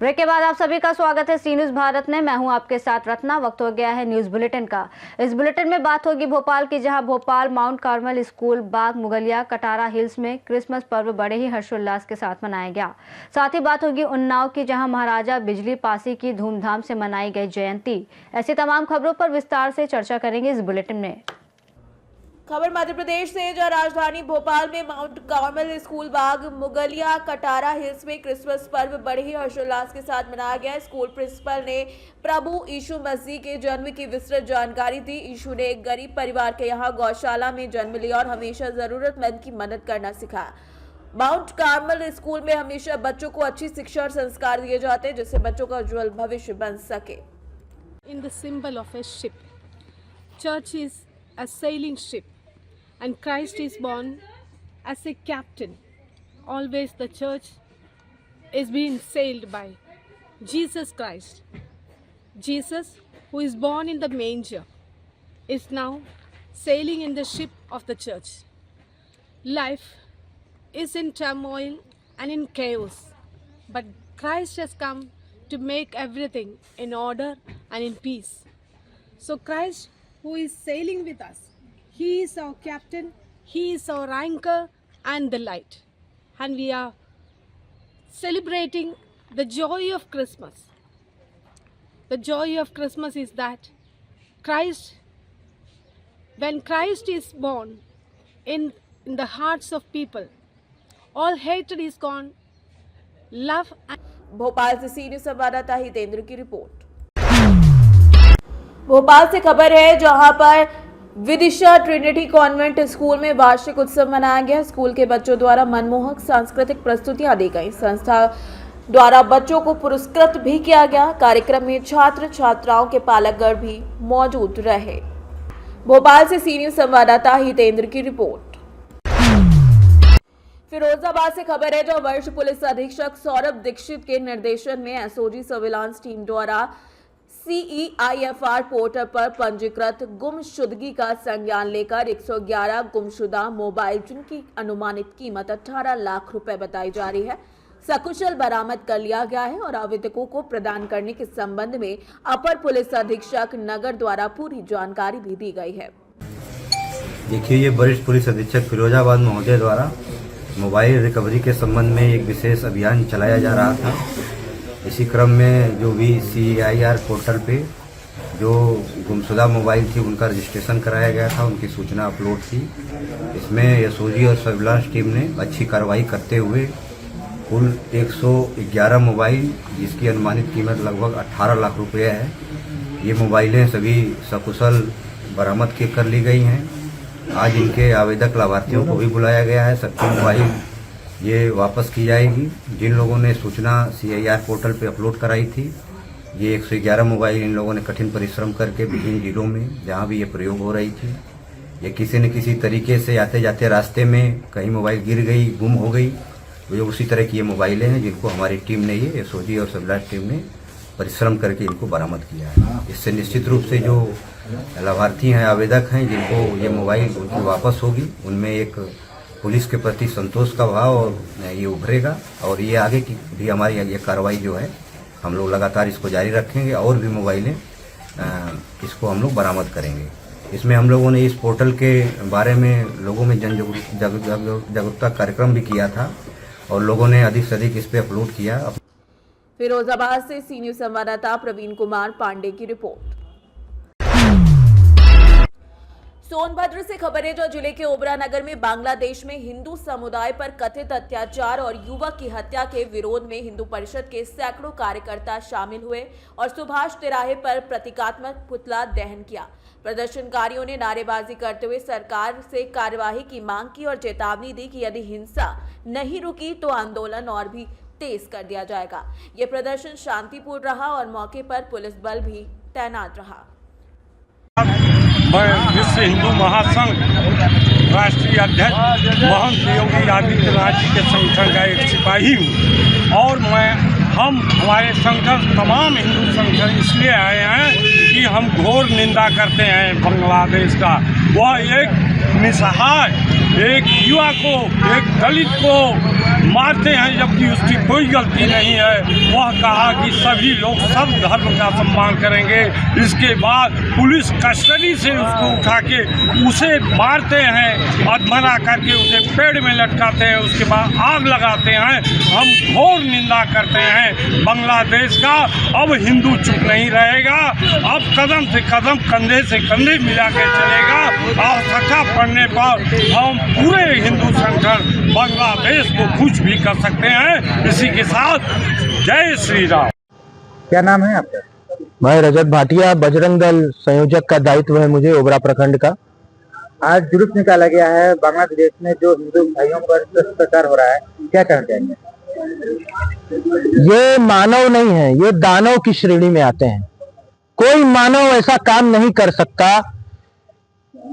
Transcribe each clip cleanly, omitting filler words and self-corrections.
Break के बाद आप सभी का स्वागत है सी न्यूज भारत में। मैं हूं आपके साथ रत्ना। वक्त हो गया है न्यूज बुलेटिन का। इस बुलेटिन में बात होगी भोपाल की, जहां भोपाल माउंट कार्मल स्कूल बाग मुगलिया कटारा हिल्स में क्रिसमस पर्व बड़े ही हर्षोल्लास के साथ मनाया गया। साथ ही बात होगी उन्नाव की, जहां महाराजा बिजली पासी की धूमधाम से मनाई गई जयंती। ऐसी तमाम खबरों पर विस्तार से चर्चा करेंगे इस बुलेटिन में। खबर मध्य प्रदेश से, जहां राजधानी भोपाल में माउंट कार्मल स्कूल बाग मुगलिया कटारा हिल्स में क्रिसमस पर्व बड़े ही हर्षोल्लास के साथ मनाया गया। स्कूल प्रिंसिपल ने प्रभु यीशु मसीह के जन्म की विस्तृत जानकारी दी। यीशु ने एक गरीब परिवार के यहाँ गौशाला में जन्म लिया और हमेशा जरूरतमंद की मदद करना सिखाया। माउंट कार्मल स्कूल में हमेशा बच्चों को अच्छी शिक्षा और संस्कार दिए जाते हैं, जिससे बच्चों का उज्जवल भविष्य बन सके। In the symbol of a ship, church is a sailing ship, and Christ is born as a captain. Always the church is being sailed by Jesus Christ. Jesus, who is born in the manger, is now sailing in the ship of the church. Life is in turmoil and in chaos, but Christ has come to make everything in order and in peace. So Christ, who is sailing with us, He is our captain, He is our anchor and the light. And we are celebrating the joy of Christmas. The joy of Christmas is that Christ, when Christ is born in the hearts of people, all hatred is gone, love and Bhopal से सी news संवाददाता हितेंद्र की report. Bhopal से खबर है, जहां पर Vidisha Trinity convent school में वार्षिक उत्सव मनाया गया। स्कूल के बच्चों द्वारा मनमोहक सांस्कृतिक प्रस्तुतियां दी गई। संस्था द्वारा बच्चों को पुरस्कृत भी किया गया। कार्यक्रम में छात्र छात्राओं के पालकगण भी मौजूद रहे। भोपाल से सी न्यूज संवाददाता हितेंद्र की रिपोर्ट। फिरोजाबाद से खबर है, जो वरिष्ठ पुलिस अधीक्षक सौरभ दीक्षित के निर्देशन में एसओजी सर्विलांस टीम द्वारा CEIFR पोर्टल पर पंजीकृत गुमशुदगी का संज्ञान लेकर 111 गुमशुदा मोबाइल, जिनकी अनुमानित कीमत 18 लाख रुपए बताई जा रही है, सकुशल बरामद कर लिया गया है और आवेदकों को प्रदान करने के संबंध में अपर पुलिस अधीक्षक नगर द्वारा पूरी जानकारी भी दी गई है। देखिए, ये वरिष्ठ पुलिस अधीक्षक फिरोजाबाद महोदय द्वारा मोबाइल रिकवरी के संबंध में एक विशेष अभियान चलाया जा रहा था। इसी क्रम में जो भी CEIR पोर्टल पे जो गुमशुदा मोबाइल थी उनका रजिस्ट्रेशन कराया गया था, उनकी सूचना अपलोड थी। इसमें एसओजी और सर्विलांस टीम ने अच्छी कार्रवाई करते हुए कुल 111 मोबाइल, जिसकी अनुमानित कीमत लगभग 18 लाख रुपये है, ये मोबाइलें सभी सकुशल बरामद कर ली गई हैं। आज इनके आवेदक लाभार्थियों को भी बुलाया गया है। सबकी मोबाइल ये वापस की जाएगी। जिन लोगों ने सूचना CEIR पोर्टल पे अपलोड कराई थी, ये 111 मोबाइल इन लोगों ने कठिन परिश्रम करके विभिन्न जिलों में जहां भी ये प्रयोग हो रही थी, ये किसी न किसी तरीके से आते जाते रास्ते में कहीं मोबाइल गिर गई, गुम हो गई, तो उसी तरह की ये मोबाइलें हैं जिनको हमारी टीम ने, ये एसओजी और सर्विलांस टीम ने परिश्रम करके इनको बरामद किया है। इससे निश्चित रूप से जो लाभार्थी हैं, आवेदक हैं, जिनको ये मोबाइल उनकी वापस होगी, उनमें एक पुलिस के प्रति संतोष का भाव और ये उभरेगा। और ये आगे की भी हमारी ये कार्रवाई जो है, हम लोग लगातार इसको जारी रखेंगे और भी मोबाइलें इसको हम लोग बरामद करेंगे। इसमें हम लोगों ने इस पोर्टल के बारे में लोगों में जन जागरूकता कार्यक्रम भी किया था और लोगों ने अधिक से अधिक इस पे अपलोड किया। फिरोजाबाद से सी न्यूज संवाददाता प्रवीण कुमार पांडे की रिपोर्ट। सोनभद्र से खबर है, जो जिले के ओबरा नगर में बांग्लादेश में हिंदू समुदाय पर कथित अत्याचार और युवक की हत्या के विरोध में हिंदू परिषद के सैकड़ों कार्यकर्ता शामिल हुए और सुभाष तिराहे पर प्रतीकात्मक पुतला दहन किया। प्रदर्शनकारियों ने नारेबाजी करते हुए सरकार से कार्यवाही की मांग की और चेतावनी दी कि यदि हिंसा नहीं रुकी तो आंदोलन और भी तेज कर दिया जाएगा। ये प्रदर्शन शांतिपूर्ण रहा और मौके पर पुलिस बल भी तैनात रहा। मैं विश्व हिंदू महासंघ राष्ट्रीय अध्यक्ष महंत योगी आदित्यनाथ जी के संगठन का एक सिपाही हूँ और हमारे संगठन तमाम हिंदू संगठन इसलिए आए हैं कि हम घोर निंदा करते हैं बांग्लादेश का। वह एक निसहाय, एक युवा को, एक दलित को मारते हैं जबकि उसकी कोई गलती नहीं है। वह कहा कि सभी लोग सब धर्म का सम्मान करेंगे। इसके बाद पुलिस कस्टडी से उसको उठा के उसे मारते हैं और मना करके उसे पेड़ में लटकाते हैं, उसके बाद आग लगाते हैं। हम घोर निंदा करते हैं बांग्लादेश का। अब हिंदू चुप नहीं रहेगा, अब कदम से कदम, कंधे से कंधे मिला के चलेगा। आवश्यकता पड़ने पर हम पूरे हिंदू संगठन बांग्लादेश को कुछ भी कर सकते हैं। इसी के साथ जय श्री राम। क्या नाम है आपका? मैं रजत भाटिया, बजरंग दल संयोजक का दायित्व है मुझे ओबरा प्रखंड का। आज जुलूस निकाला गया है बांग्लादेश में जो हिंदू भाइयों पर अत्याचार हो रहा है, क्या कहना चाहेंगे? ये मानव नहीं है, ये दानव की श्रेणी में आते हैं। कोई मानव ऐसा काम नहीं कर सकता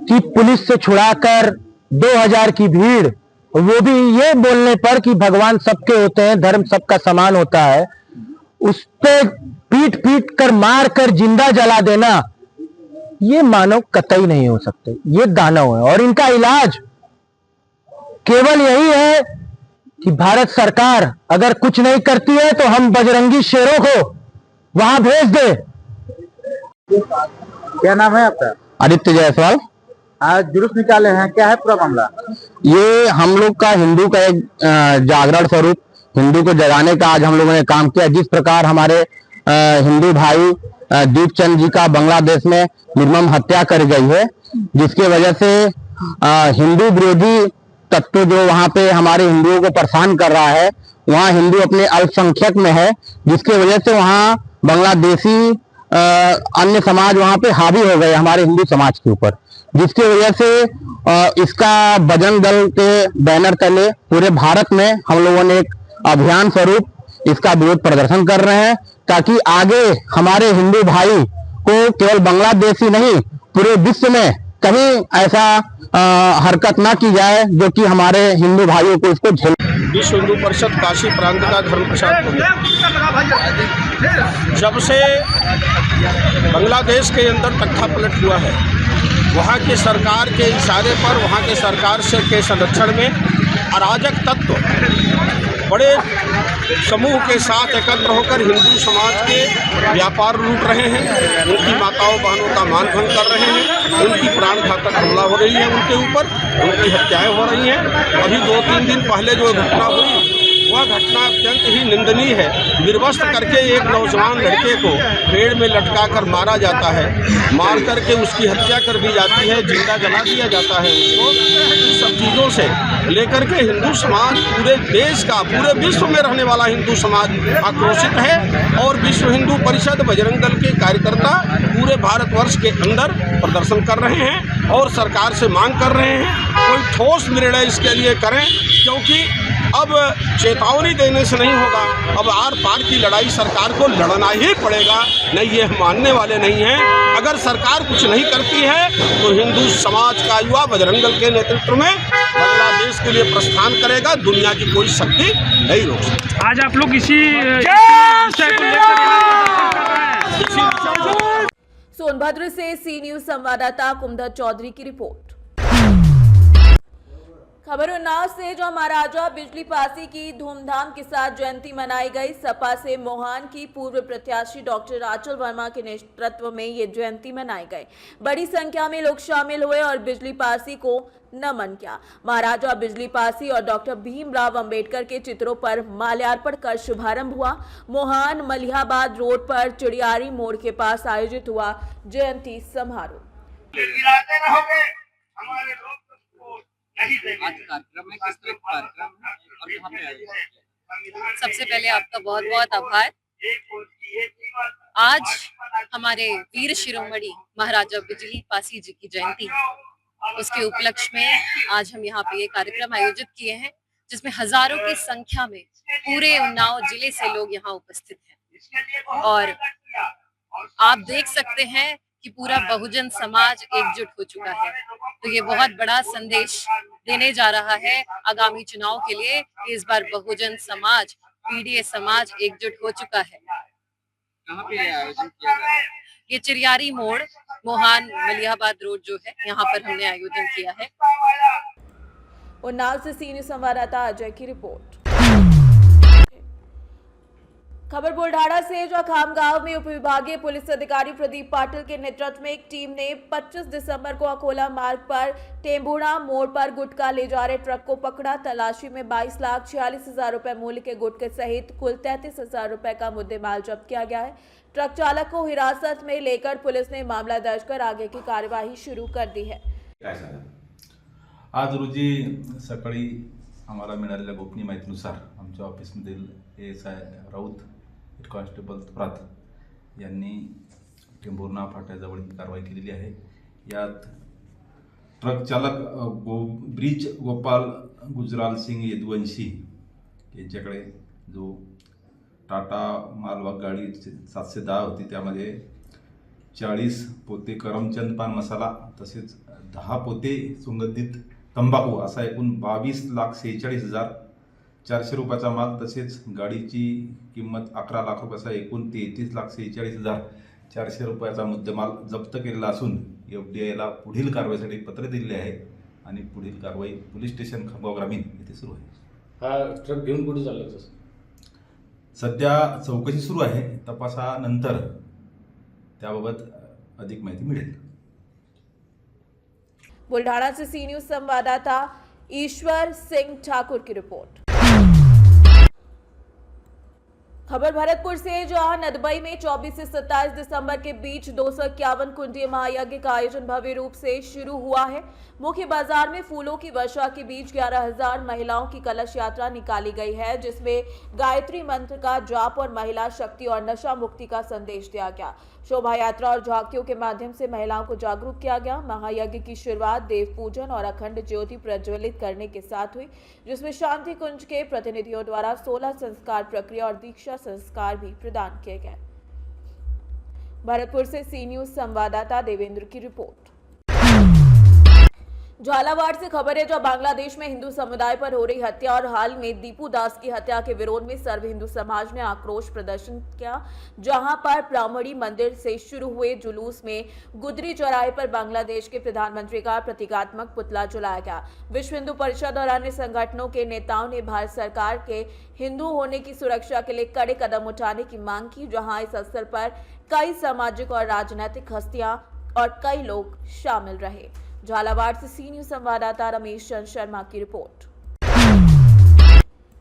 कि पुलिस से छुड़ाकर 2000 की भीड़, वो भी ये बोलने पर कि भगवान सबके होते हैं, धर्म सबका समान होता है, उस पे पीट पीट कर मार कर जिंदा जला देना, ये मानव कतई नहीं हो सकते। ये दानव है और इनका इलाज केवल यही है कि भारत सरकार अगर कुछ नहीं करती है तो हम बजरंगी शेरों को वहां भेज दे। क्या नाम है आपका? आदित्य जायसवाल। आज जुलूस निकाले हैं, क्या है पूरा मामला? ये हम लोग का हिंदू का एक जागरण स्वरूप, हिंदू को जगाने का आज हम लोगों ने काम किया। जिस प्रकार हमारे हिंदू भाई दीपचंद जी का बांग्लादेश में निर्मम हत्या कर गई है, जिसके वजह से हिंदू विरोधी तत्व जो वहां पे हमारे हिंदुओं को परेशान कर रहा है, वहां हिंदू अपने अल्पसंख्यक में है, जिसके वजह से वहां बांग्लादेशी अन्य समाज वहां पे हावी हो गए हमारे हिंदू समाज के ऊपर, जिसकी वजह से इसका बजरंग दल के बैनर तले पूरे भारत में हम लोगों ने एक अभियान स्वरूप इसका विरोध प्रदर्शन कर रहे हैं, ताकि आगे हमारे हिंदू भाई को केवल बांग्लादेश ही नहीं पूरे विश्व में कहीं ऐसा हरकत ना की जाए जो कि हमारे हिंदू भाइयों को इसको झेल। विश्व हिंदू परिषद काशी प्रांत का धर्म प्रचार जब से बांग्लादेश के अंदर तख्ता पलट हुआ है, वहाँ की सरकार के इशारे पर, वहाँ के सरकार से के संरक्षण में अराजक तत्व बड़े समूह के साथ एकत्र होकर हिंदू समाज के व्यापार लूट रहे हैं, उनकी माताओं बहनों का मान भंग कर रहे हैं, उनकी प्राण घातक हमला हो रही है उनके ऊपर, उनकी हत्याएं हो रही हैं। अभी 2-3 दिन पहले जो घटना हुई वह घटना अत्यंत ही निंदनीय है। निर्वस्त्र करके एक नौजवान लड़के को पेड़ में लटका कर मारा जाता है, मार करके उसकी हत्या कर दी जाती है, जिंदा जला दिया जाता है उसको। इस सब चीज़ों से लेकर के हिंदू समाज, पूरे देश का, पूरे विश्व में रहने वाला हिंदू समाज आक्रोशित है और विश्व हिंदू परिषद बजरंग दल के कार्यकर्ता पूरे भारतवर्ष के अंदर प्रदर्शन कर रहे हैं और सरकार से मांग कर रहे हैं कोई ठोस निर्णय इसके लिए करें, क्योंकि अब चेतावनी देने से नहीं होगा, अब आर पार की लड़ाई सरकार को लड़ना ही पड़ेगा। नहीं, ये मानने वाले नहीं हैं। अगर सरकार कुछ नहीं करती है तो हिंदू समाज का युवा बजरंग दल के नेतृत्व में बांग्लादेश के लिए प्रस्थान करेगा। दुनिया की कोई शक्ति नहीं रोक सकती। आज आप लोग इसी विषय को लेकर सोनभद्र से सी न्यूज संवाददाता कुमधर चौधरी की रिपोर्ट। खबर उन्नाव से, जो महाराजा बिजली पासी की धूमधाम के साथ जयंती मनाई गई। सपा से मोहान की पूर्व प्रत्याशी डॉक्टर आंचल वर्मा के नेतृत्व में ये जयंती मनाई गई। बड़ी संख्या में लोग शामिल हुए और बिजली पासी को नमन किया। महाराजा बिजली पासी और डॉक्टर भीमराव अंबेडकर के चित्रों पर माल्यार्पण कर शुभारंभ हुआ। मोहान मलिहाबाद रोड पर चिड़ियारी मोड़ के पास आयोजित हुआ जयंती समारोह। आज कार्यक्रम है, किस तरह का कार्यक्रम है और यहाँ पे आए? सबसे पहले आपका बहुत बहुत आभार। आज हमारे वीर शिरोमणि महाराजा बिजली पासी जी की जयंती है, उसके उपलक्ष्य में आज हम यहाँ पे ये कार्यक्रम आयोजित किए हैं, जिसमें हजारों की संख्या में पूरे उन्नाव जिले से लोग यहाँ उपस्थित हैं और आप देख सकते हैं कि पूरा बहुजन समाज एकजुट हो चुका है। तो ये बहुत बड़ा संदेश देने जा रहा है आगामी चुनाव के लिए। इस बार बहुजन समाज, पीडीए समाज एकजुट हो चुका है। कहाँ पे आयोजन किया गया है? ये चिड़ियारी मोड़, मोहान मलिहाबाद रोड जो है, यहाँ पर हमने आयोजन किया है। उन्नाव से सी न्यूज संवाददाता अजय की रिपोर्ट। खबर बुल्ढाणा से, जो खामगांव में उपविभागीय पुलिस अधिकारी प्रदीप पाटिल के नेतृत्व में एक टीम ने 25 दिसंबर को अकोला मार्ग पर टेम्बुड़ा मोड़ पर गुटखा ले जा रहे ट्रक को पकड़ा। तलाशी में 22,46,000 रुपए मूल्य के गुटखे सहित कुल 33,000 रुपए का मुद्देमाल जब्त किया गया है। ट्रक चालक को हिरासत में लेकर पुलिस ने मामला दर्ज कर आगे की कार्यवाही शुरू कर दी है। आज रोजी सकाळी आम्हाला मिळालेल्या गोपनीय माहितीनुसार आमच्या ऑफिसमधील ASI Raut, head constable Thorat यांनी टेंभुर्णा फाट्याजवळ ही कारवाई केलेली आहे। यात ट्रक चालक ब्रिज गोपाल गुजराल सिंग यदुवंशी यांच्याकडे जो टाटा मालवाहक गाडी 710 होती, त्यामध्ये 40 पोते करमचंद पान मसाला तसेच 10 पोते सुगंधित तंबाखू असा एकूण 22,46,400 रुपयाचा माल, तसेच गाडीची किंमत 11 लाख रुपयाचा एकूण 33,46,400 रुपयाचा मुद्देमाल जप्त केलेला असून FDIला पुढील कारवाईसाठी पत्र दिले आहे आणि पुढील कारवाई पोलीस स्टेशन खामगाव ग्रामीण येथे सुरू आहे। हा ट्रक घेऊन कुठे चालला? सध्या चौकशी सुरू आहे। तपासानंतर त्याबाबत अधिक माहिती मिळेल। बुल्ढाणा से सी न्यूज संवाददाता ईश्वर सिंह ठाकुर की रिपोर्ट। खबर भरतपुर से, जहां नदबई में 24 से 27 दिसंबर के बीच 251 कुंडीय महायज्ञ का आयोजन भव्य रूप से शुरू हुआ है। मुख्य बाजार में फूलों की वर्षा के बीच 11,000 महिलाओं की कलश यात्रा निकाली गई है, जिसमें गायत्री मंत्र का जाप और महिला शक्ति और नशा मुक्ति का संदेश दिया गया। शोभा यात्रा और झांकियों के माध्यम से महिलाओं को जागरूक किया गया। महायज्ञ की शुरुआत देव पूजन और अखंड ज्योति प्रज्वलित करने के साथ हुई, जिसमें शांति कुंज के प्रतिनिधियों द्वारा 16 संस्कार प्रक्रिया और दीक्षा संस्कार भी प्रदान किए गए। भरतपुर से सी न्यूज संवाददाता देवेंद्र की रिपोर्ट। झालावाड़ से खबर है, जो बांग्लादेश में हिंदू समुदाय पर हो रही हत्या और हाल में दीपू दास की हत्या के विरोध में सर्व हिंदू समाज ने आक्रोश प्रदर्शन किया, जहां पर ब्राह्मणी मंदिर से शुरू हुए जुलूस में गुदरी चौराहे पर बांग्लादेश के प्रधानमंत्री का प्रतीकात्मक पुतला जलाया गया। विश्व हिंदू परिषद और अन्य संगठनों के नेताओं ने भारत सरकार के हिंदू होने की सुरक्षा के लिए कड़े कदम उठाने की मांग की, जहां इस अवसर पर कई सामाजिक और राजनीतिक हस्तियां और कई लोग शामिल रहे। झालावाड़ से सी न्यूज संवाददाता रमेश चंद्र शर्मा की रिपोर्ट।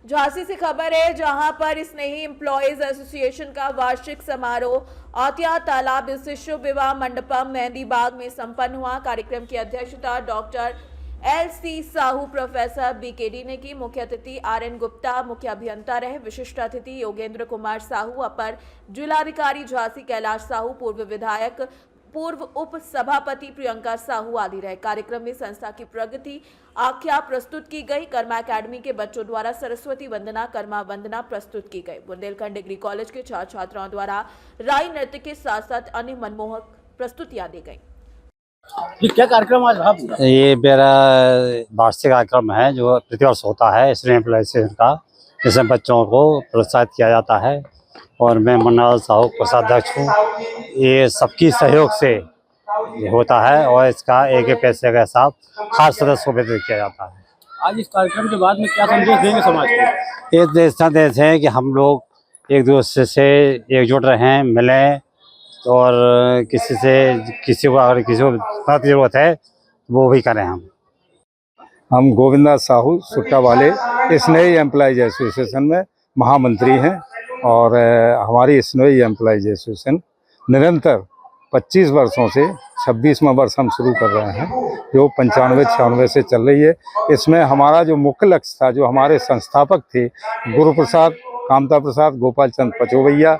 झांसी से खबर है, जहां पर स्नेही एम्प्लॉयज एसोसिएशन का वार्षिक समारोह औतिया तालाब शिशु विवाह मंडपम मेहंदी बाग में संपन्न हुआ। कार्यक्रम की अध्यक्षता doctor LC Sahu, professor BKD ने की। मुख्य अतिथि RN गुप्ता मुख्य अभियंता रहे। विशिष्ट अतिथि योगेंद्र कुमार साहू, अपर जिलाधिकारी झांसी कैलाश साहू, पूर्व विधायक, पूर्व उप सभापति प्रियंका साहू आदि रहे। कार्यक्रम में संस्था की प्रगति आख्या प्रस्तुत की गई। कर्मा एकेडमी के बच्चों द्वारा सरस्वती वंदना, कर्मा वंदना प्रस्तुत की गई। बुंदेलखंड डिग्री कॉलेज के छात्र छात्राओं द्वारा राई नृत्य के साथ साथ अन्य मनमोहक प्रस्तुतियां दी गई। क्या कार्यक्रम आज रहा? ये मेरा वार्षिक कार्यक्रम है जो प्रतिवर्ष होता है स्टूडेंट एम्प्लॉयज का, जिसमें बच्चों को प्रोत्साहित किया जाता है और मैं मन्नालाल साहू कोषाध्यक्ष हूँ। ये सबकी सहयोग से होता है और इसका एक पैसे का हिसाब खास सदस्य को वितरित किया जाता है। आज इस कार्यक्रम के बाद में क्या संदेश देंगे समाज को? ये संदेश है कि हम लोग एक दूसरे से एकजुट रहें, मिलें और किसी को अगर किसी को मदद की जरूरत है वो भी करें। हम गोविंदा साहू सुट्टा वाले स्नेही एम्प्लॉयज एसोसिएशन में महामंत्री हैं और हमारी स्नेही एम्प्लॉयज एसोसिएशन निरंतर 25 वर्षों से 26वां वर्ष हम शुरू कर रहे हैं, जो 95-96 से चल रही है। इसमें हमारा जो मुख्य लक्ष्य था, जो हमारे संस्थापक थे गुरु प्रसाद, कामता प्रसाद, गोपाल चंद पचोवैया,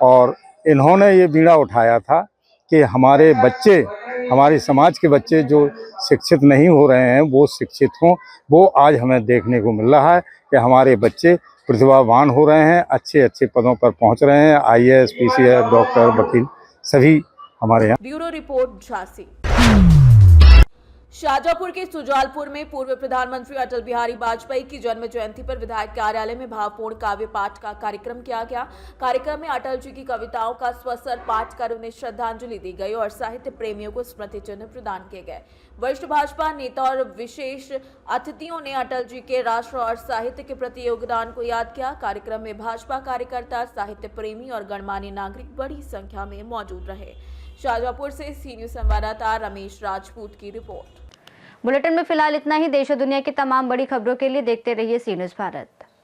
और इन्होंने ये बीड़ा उठाया था कि हमारे बच्चे, हमारे समाज के बच्चे जो शिक्षित नहीं हो रहे हैं वो शिक्षित हों। वो आज हमें देखने को मिल रहा है कि हमारे बच्चे प्रतिभावान हो रहे हैं, अच्छे अच्छे पदों पर पहुंच रहे हैं। IAS, PCS, डॉक्टर, वकील सभी हमारे यहाँ। Bureau report Jhansi. शाजापुर के सुजालपुर में पूर्व प्रधानमंत्री अटल बिहारी वाजपेयी की जन्म जयंती पर विधायक कार्यालय में भावपूर्ण काव्य पाठ का कार्यक्रम किया गया। कार्यक्रम में अटल जी की कविताओं का स्वसर पाठ कर उन्हें श्रद्धांजलि दी गई और साहित्य प्रेमियों को स्मृति चिन्ह प्रदान किए गए। वरिष्ठ भाजपा नेता और विशेष अतिथियों ने अटल जी के राष्ट्र और साहित्य के प्रति योगदान को याद किया। कार्यक्रम में भाजपा कार्यकर्ता, साहित्य प्रेमी और गणमान्य नागरिक बड़ी संख्या में मौजूद रहे। शाजापुर से सी न्यूज संवाददाता रमेश राजपूत की रिपोर्ट। बुलेटिन में फिलहाल इतना ही। देश और दुनिया की तमाम बड़ी खबरों के लिए देखते रहिए सी न्यूज भारत।